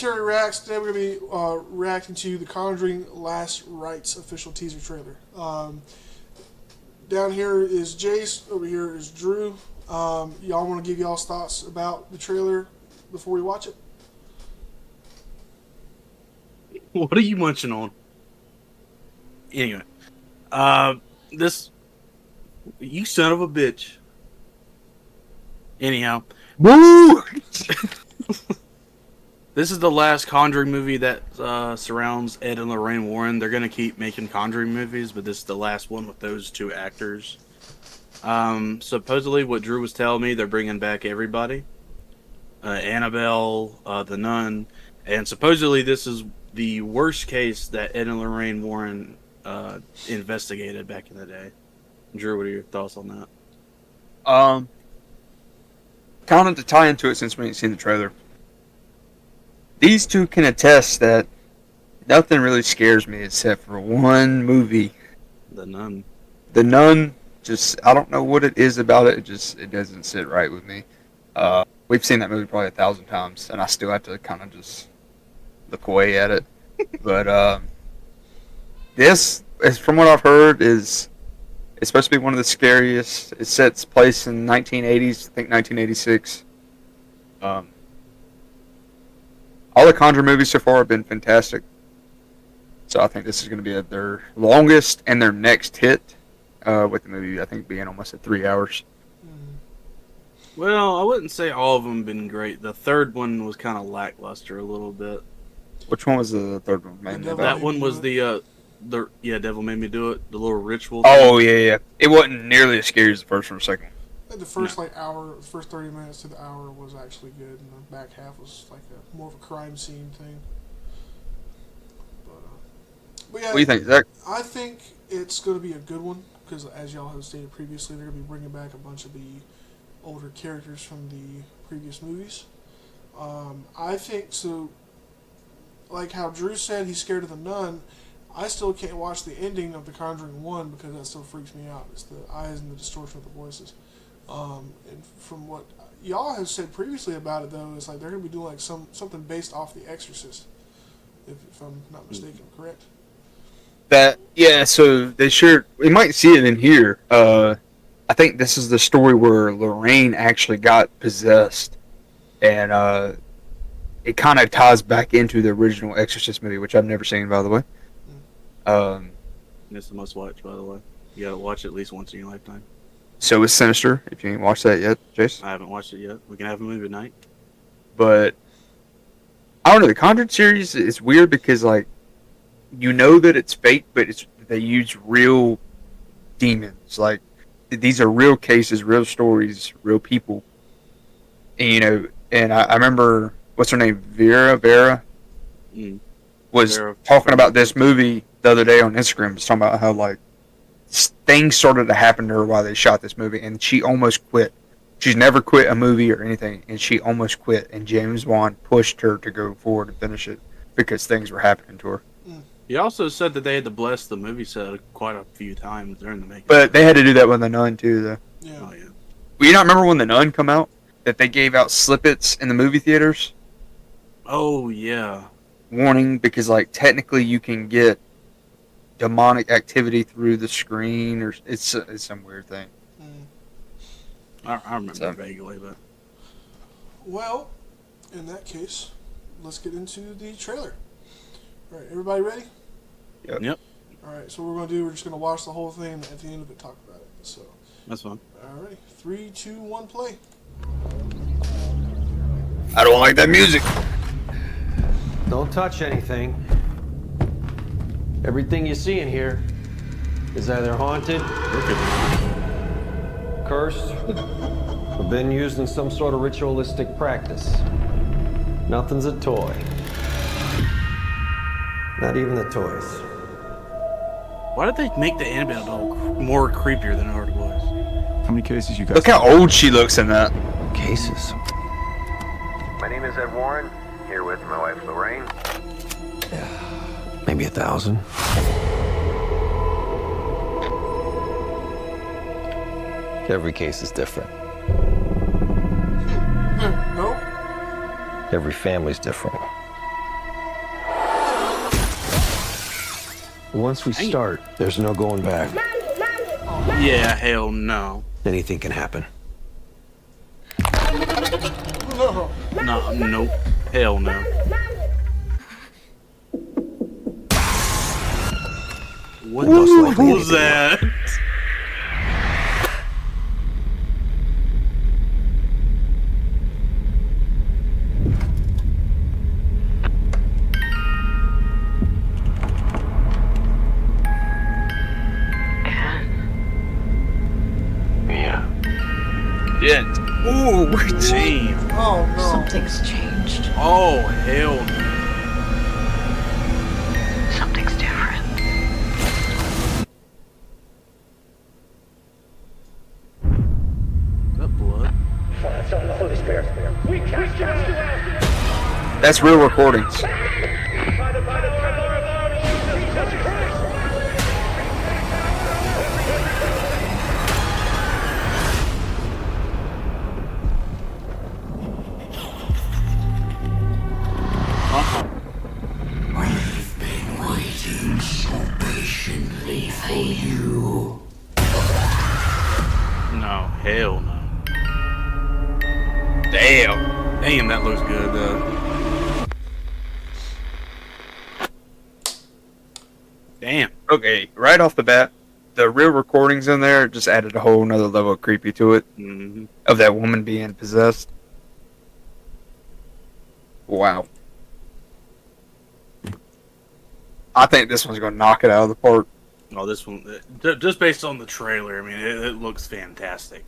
Terry Reacts. Today we're going to be reacting to the Conjuring Last Rites official teaser trailer. Down here is Jace. Over here is Drew. Y'all want to give y'all's thoughts about the trailer before we watch it? What are you munching on? Anyway, this you son of a bitch. Anyhow, woo! This is the last Conjuring movie that surrounds Ed and Lorraine Warren. They're gonna keep making Conjuring movies, but this is the last one with those two actors. Supposedly, what Drew was telling me, they're bringing back everybody. Annabelle, the Nun, and supposedly this is the worst case that Ed and Lorraine Warren investigated back in the day. Drew, what are your thoughts on that? Kind of to tie into it since we ain't seen the trailer. These two can attest that nothing really scares me except for one movie. The Nun. The Nun, just, I don't know what it is about it. It doesn't sit right with me. We've seen that movie probably 1,000 times, and I still have to kind of just look away at it. But this, from what I've heard, is it's supposed to be one of the scariest. It sets place in 1980s, I think 1986. All the Conjuring movies so far have been fantastic. So I think this is going to be their longest and their next hit, with the movie, I think, being almost at 3 hours. Well, I wouldn't say all of them been great. The third one was kind of lackluster a little bit. Which one was the third one? Man, That one was the Devil Made Me Do It, the little ritual Oh, yeah. It wasn't nearly as scary as the first one or second one. The first first 30 minutes to the hour was actually good, and the back half was like more of a crime scene thing. But yeah, What do you think, Zach? I think it's going to be a good one because, as y'all have stated previously, they're going to be bringing back a bunch of the older characters from the previous movies. I think so. Like how Drew said, he's scared of the Nun. I still can't watch the ending of The Conjuring 1 because that still freaks me out. It's the eyes and the distortion of the voices. And from what y'all have said previously about it, though, it's like they're going to be doing like something based off The Exorcist, if I'm not mistaken, correct? So we might see it in here. I think this is the story where Lorraine actually got possessed, and it kind of ties back into the original Exorcist movie, which I've never seen, by the way. It's a must watch, by the way. You gotta watch it at least once in your lifetime. So is Sinister, if you ain't watched that yet, Jace. I haven't watched it yet. We can have a movie tonight. But I don't know, the Conjuring series is weird because, like, you know that it's fake, but they use real demons. Like, these are real cases, real stories, real people. And I remember, what's her name, Vera was talking about this movie the other day on Instagram. Was talking about how, like, things started to happen to her while they shot this movie, and she almost quit. She's never quit a movie or anything, and she almost quit. And James Wan pushed her to go forward and finish it because things were happening to her. He also said that they had to bless the movie set quite a few times during the making. But they had to do that with The Nun, too, though. Yeah. Oh, yeah. Well, you not remember when The Nun come out? That they gave out snippets in the movie theaters? Oh, yeah. Warning, because, like, technically you can get demonic activity through the screen, or it's some weird thing. I remember vaguely, but... Well, in that case, let's get into the trailer. All right, everybody ready? Yep. All right, so what we're just going to watch the whole thing, and at the end of it, talk about it. So, That's fine. All right, 3, 2, 1, play. I don't like that music. Don't touch anything. Everything you see in here is either haunted, cursed, or been used in some sort of ritualistic practice. Nothing's a toy. Not even the toys. Why did they make the Annabelle doll more creepier than it already was? How many cases you guys? Look how old she looks in that. Cases. My name is Ed Warren, here with my wife Lorraine. Maybe 1,000. Every case is different. No? Every family's different. Once we start, there's no going back. Yeah, hell no. Anything can happen. No. No, nope. Hell no. What the fuck was that? Yeah. Ooh, damn. Oh no. Something's changed. Oh, hell no. Something's different. Is that blood? That's real recordings. No, hell no. Damn. Damn, that looks good, Damn. Okay, right off the bat, the real recordings in there just added a whole nother level of creepy to it, Mm-hmm. of that woman being possessed. Wow. I think this one's going to knock it out of the park. Oh, this one, just based on the trailer, I mean, it looks fantastic.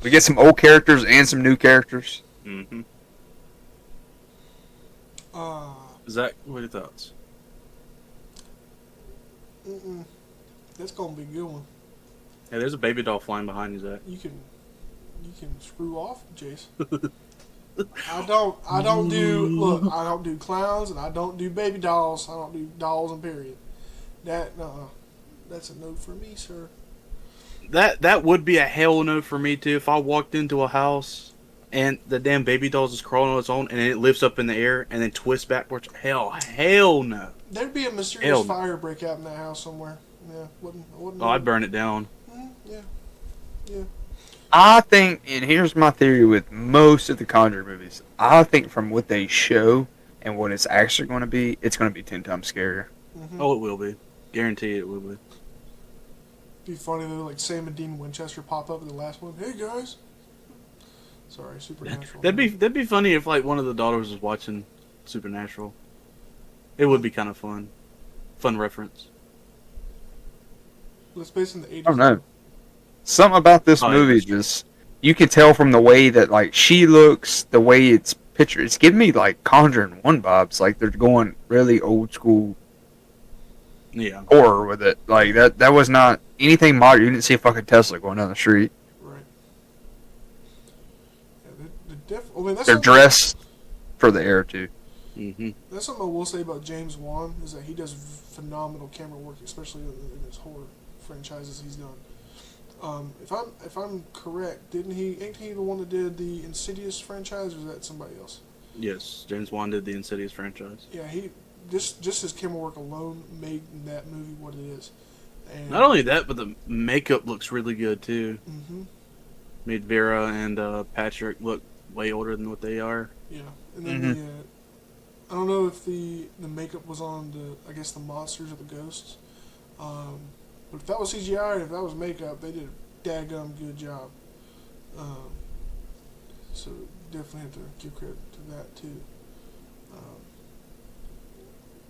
We get some old characters and some new characters. Mm-hmm. Uh, Zach, what are your thoughts? that's gonna be a good one. Hey, there's a baby doll flying behind you, Zach. You can screw off, Jace. I don't do clowns and I don't do baby dolls. I don't do dolls and period. That's a no for me, sir. That would be a hell no for me too. If I walked into a house and the damn baby doll is crawling on its own and it lifts up in the air and then twists backwards, hell no. There'd be a mysterious Hell no. fire break out in that house somewhere. Yeah, wouldn't. Oh, I'd burn it down. Yeah. I think, and here's my theory with most of the Conjuring movies, I think from what they show and what it's actually going to be, it's going to be 10 times scarier. Oh, it will be. Guarantee it will be. Be funny though, like Sam and Dean Winchester pop up in the last one. Hey guys. Sorry, Supernatural. That'd be funny if like one of the daughters was watching Supernatural. It would be kind of fun. Fun reference. It's based in the 80s. I don't know. Something about this Oh, yeah, movie that's true. just, you can tell from the way that like she looks, the way it's pictured. It's giving me like Conjuring 1 vibes. Like they're going really old school Yeah. horror with it. Like that was not anything modern. You didn't see a fucking Tesla going down the street. Right. Yeah, I mean, that's They're something- dressed for the era too. Mm-hmm. That's something I will say about James Wan is that he does phenomenal camera work, especially in his horror franchises he's done. If I'm correct, ain't he the one that did the Insidious franchise, or is that somebody else? Yes, James Wan did the Insidious franchise. Yeah, he just his camera work alone made that movie what it is. And Not only that, but the makeup looks really good too. hmm Made Vera and Patrick look way older than what they are. Yeah, and then I don't know if the makeup was on the monsters or the ghosts, but if that was CGI or if that was makeup, they did a daggum good job. So definitely have to give credit to that too.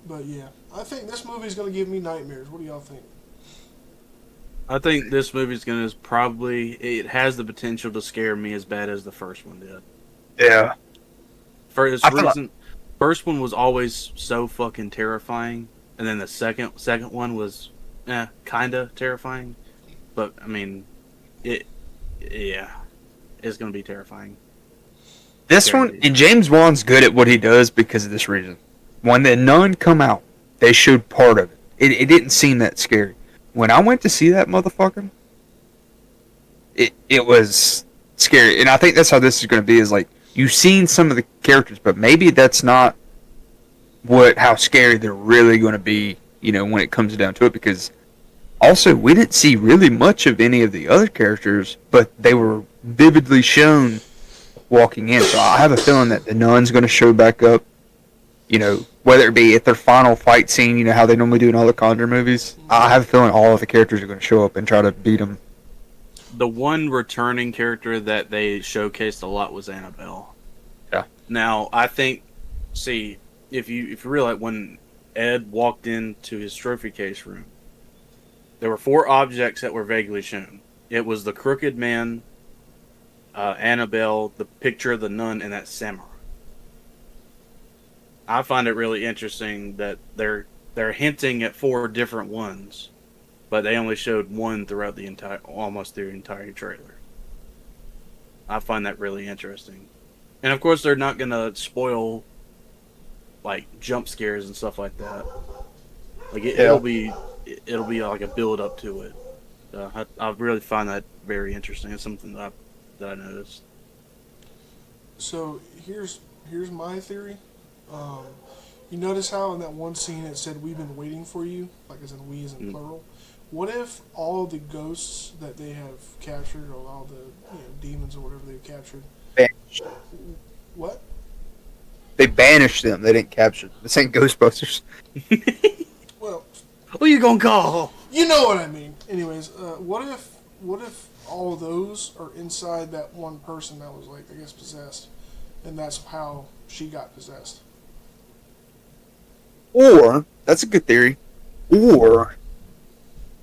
But yeah, I think this movie is going to give me nightmares. What do y'all think? I think this movie's gonna it has the potential to scare me as bad as the first one did. Yeah. For this I feel reason, first one was always so fucking terrifying, and then the second one was, kinda terrifying, but I mean, it's gonna be terrifying. This one, and James Wan's good at what he does because of this reason. When the Nun come out, they showed part of it. It didn't seem that scary. When I went to see that motherfucker, it was scary. And I think that's how this is going to be, is like, you've seen some of the characters, but maybe that's not how scary they're really going to be, when it comes down to it. Because also, we didn't see really much of any of the other characters, but they were vividly shown walking in. So I have a feeling that the nun's going to show back up. Whether it be at their final fight scene, how they normally do in all the Conjuring movies. I have a feeling all of the characters are going to show up and try to beat them. The one returning character that they showcased a lot was Annabelle. Yeah. Now, I think, if you realize, when Ed walked into his trophy case room, there were 4 objects that were vaguely shown. It was the crooked man, Annabelle, the picture of the nun, and that samurai. I find it really interesting that they're hinting at 4 different ones, but they only showed one throughout almost the entire trailer. I find that really interesting, and of course they're not gonna spoil like jump scares and stuff like that. Like it'll be like a build up to it. I really find that very interesting. It's something that I noticed. So here's my theory. You notice how in that one scene it said "We've been waiting for you," like as in we as in plural. What if all the ghosts that they have captured, or all the demons or whatever they've captured, Banished. What? They banished them. They didn't capture them. This ain't Ghostbusters. Well, Who you gonna call? you know what I mean. Anyways, what if all of those are inside that one person that was, like, I guess, possessed, and that's how she got possessed? Or, that's a good theory. Or,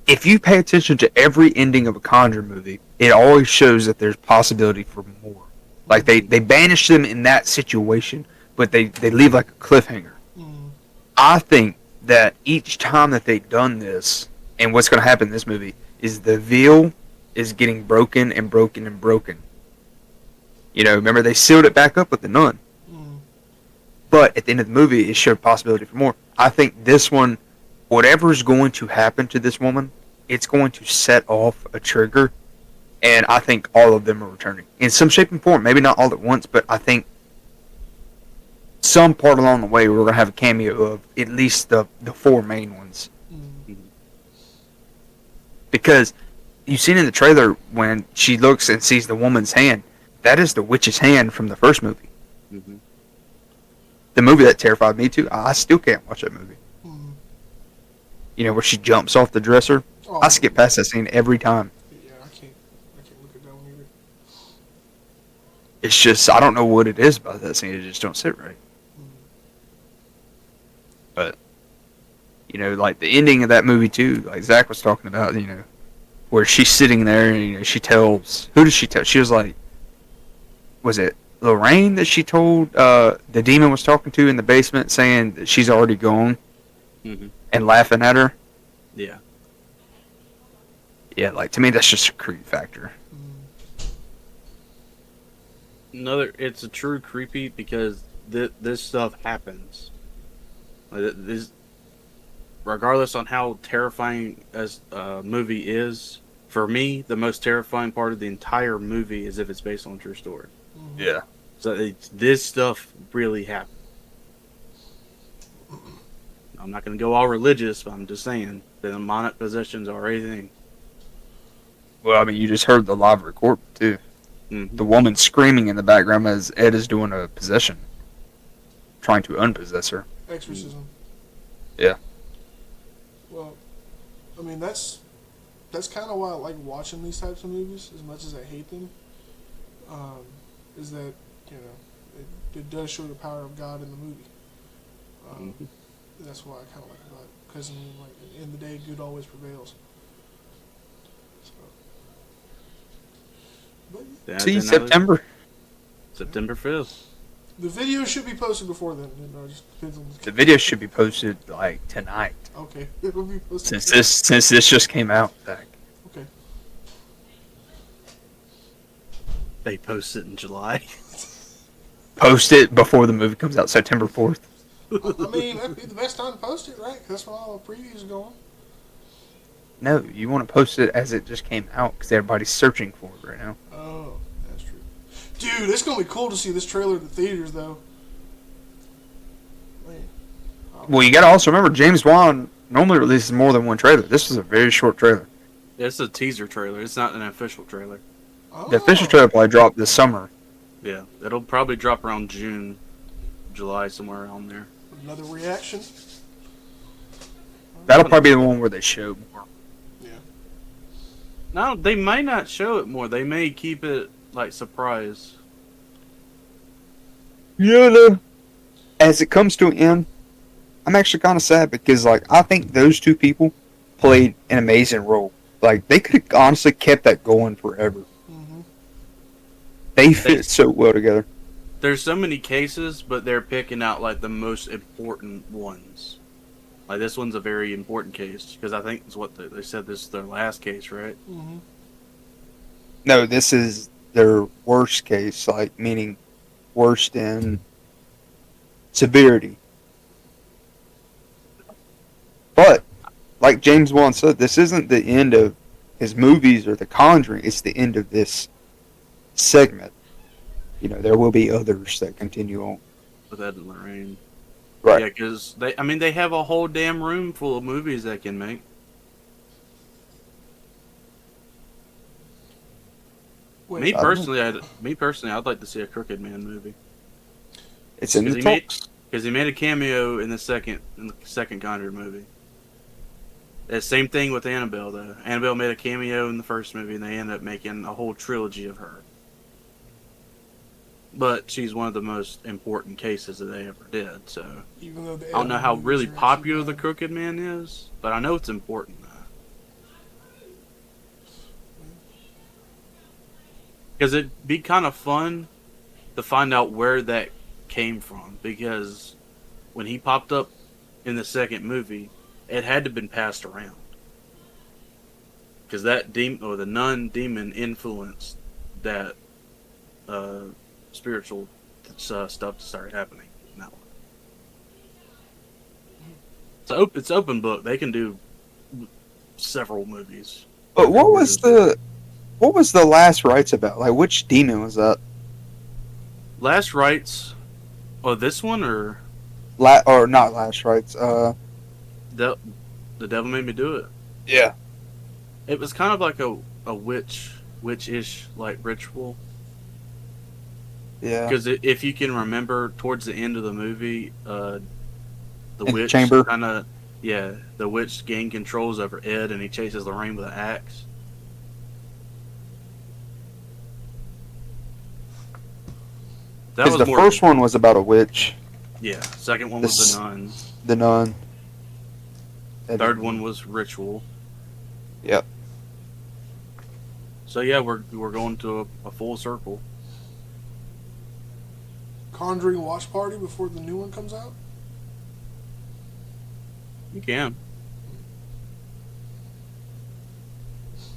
if you pay attention to every ending of a Conjuring movie, it always shows that there's possibility for more. Like, they banish them in that situation, but they leave like a cliffhanger. Mm. I think that each time that they've done this, and what's going to happen in this movie, is the veil is getting broken and broken and broken. Remember they sealed it back up with the nun. Mm. But at the end of the movie, it showed possibility for more. I think this one, whatever's going to happen to this woman, it's going to set off a trigger, and I think all of them are returning. In some shape and form, maybe not all at once, but I think some part along the way we're going to have a cameo of at least the 4 main ones. Mm. Because you've seen in the trailer when she looks and sees the woman's hand, that is the witch's hand from the first movie. Mm-hmm. The movie that terrified me too. I still can't watch that movie. Mm. Where she jumps off the dresser. Oh, I skip past that scene every time. Yeah, I can't look at that one either. It's just, I don't know what it is about that scene. It just don't sit right. But, like the ending of that movie too, like Zach was talking about, where she's sitting there and, she tells, who does she tell? She was like, was it Lorraine that she told the demon was talking to in the basement, saying that she's already gone, and laughing at her? Yeah. Yeah, like to me that's just a creep factor. It's a true creepy because this stuff happens. This, regardless on how terrifying as a movie is, for me, the most terrifying part of the entire movie is if it's based on a true story. Yeah. So this stuff really happened. I'm not going to go all religious, but I'm just saying the demonic possessions are a thing. Well, I mean, you just heard the live record too. Mm-hmm. The woman screaming in the background as Ed is doing a possession, trying to unpossess her. Exorcism. Yeah. Well, I mean that's kind of why I like watching these types of movies as much as I hate them. Is that it does show the power of God in the movie. That's why I kind of like about it, because I mean, like, in the day, good always prevails. So, but See, September 5th. the video should be posted before then. It just depends on The video should be posted like tonight. Okay, it will be posted. Since this just came out, Zach. Okay. They post it in July. Post it before the movie comes out, September 4th. I mean, that'd be the best time to post it, right? 'Cause that's when all the previews are going. No, you want to post it as it just came out because everybody's searching for it right now. Oh, that's true. Dude, it's gonna be cool to see this trailer at the theaters, though. Man. Well, you gotta also remember James Wan normally releases more than one trailer. This was a very short trailer. It's a teaser trailer. It's not an official trailer. Oh. The official trailer probably dropped this summer. Yeah, it'll probably drop around June, July, somewhere around there. Another reaction. That'll probably be the one where they show more. Yeah. No, they may not show it more. They may keep it like surprise. Yeah, no. As it comes to an end, I'm actually kind of sad because, like, I think those two people played an amazing role. Like, they could have honestly kept that going forever. Mm-hmm. They fit so well together. There's so many cases, but they're picking out like the most important ones. Like this one's a very important case because I think it's what they said. This is their last case, right? Mm-hmm. No, this is their worst case, like, meaning worst in severity. But, like James Wan said, this isn't the end of his movies or The Conjuring. It's the end of this segment. You know, there will be others that continue on. With Ed and Lorraine. Right. Yeah, because they have a whole damn room full of movies they can make. Wait, Me personally, I'd like to see a Crooked Man movie. It's in the Because talks. he made a cameo in the second Conjuring movie. The same thing with Annabelle though. Annabelle made a cameo in the first movie, and they ended up making a whole trilogy of her. But she's one of the most important cases that they ever did. So even though the I don't know how movies really are actually popular the bad. Crooked Man is, but I know it's important though. Because it'd be kind of fun to find out where that came from. Because when he popped up in the second movie, it had to have been passed around. Because that the nun demon influenced that spiritual stuff to start happening in that one. It's open book. They can do several movies. But what was the last rites about? Like, which demon was that? Last Rites. Oh, this one or Or not last rites. the Devil Made Me Do It. Yeah. It was kind of like a witch-ish like ritual. Yeah. Because if you can remember, towards the end of the movie, the In the witch chamber? the witch gained controls over Ed, and he chases Lorraine with an axe. That Because was the first one was about a witch, Yeah. Second one was the nun. the nun. Third one was ritual. Yep. So yeah, we're going to a full circle. Conjuring watch party before the new one comes out. You can.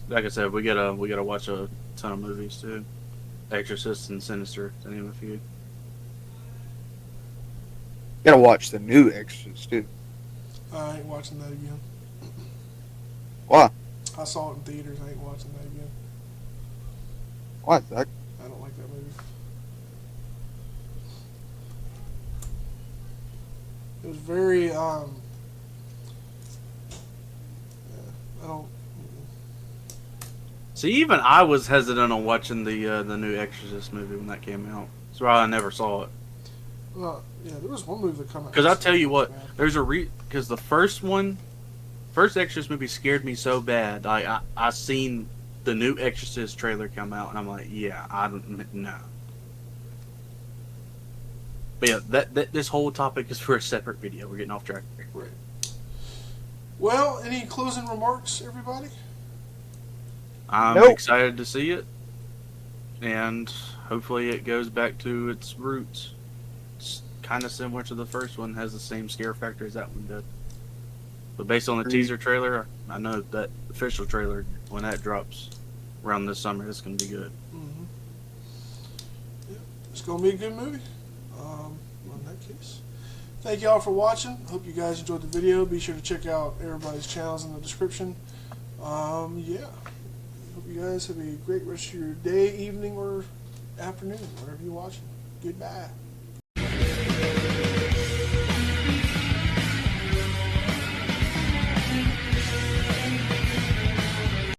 Like I said, we gotta watch a ton of movies too. Exorcist and Sinister, to name a few. Gotta watch the new Exorcist too. I ain't watching that again. Why? I saw it in theaters. I ain't watching that again. Why, Zach? I don't like that movie. It was very yeah, I don't. See, even I was hesitant on watching the new Exorcist movie when that came out. That's why I never saw it. Well, yeah, there was one movie that came out. Because I tell you what, Man. there's because the first Exorcist movie scared me so bad. I seen the new Exorcist trailer come out, and I'm like, yeah, I don't know. But yeah, that this whole topic is for a separate video. We're getting off track. Right. Well, any closing remarks, everybody? I'm Nope. excited to see it, and hopefully it goes back to its roots. It's kind of similar to the first one, has the same scare factor as that one did. But based on the teaser trailer, I know that official trailer, when that drops around this summer, it's going to be good. Mm-hmm. Yeah, it's gonna be a good movie. In that case, thank y'all for watching. Hope you guys enjoyed the video. Be sure to check out everybody's channels in the description. Yeah. Hope you guys have a great rest of your day, evening, or afternoon, whatever you're watching. Goodbye.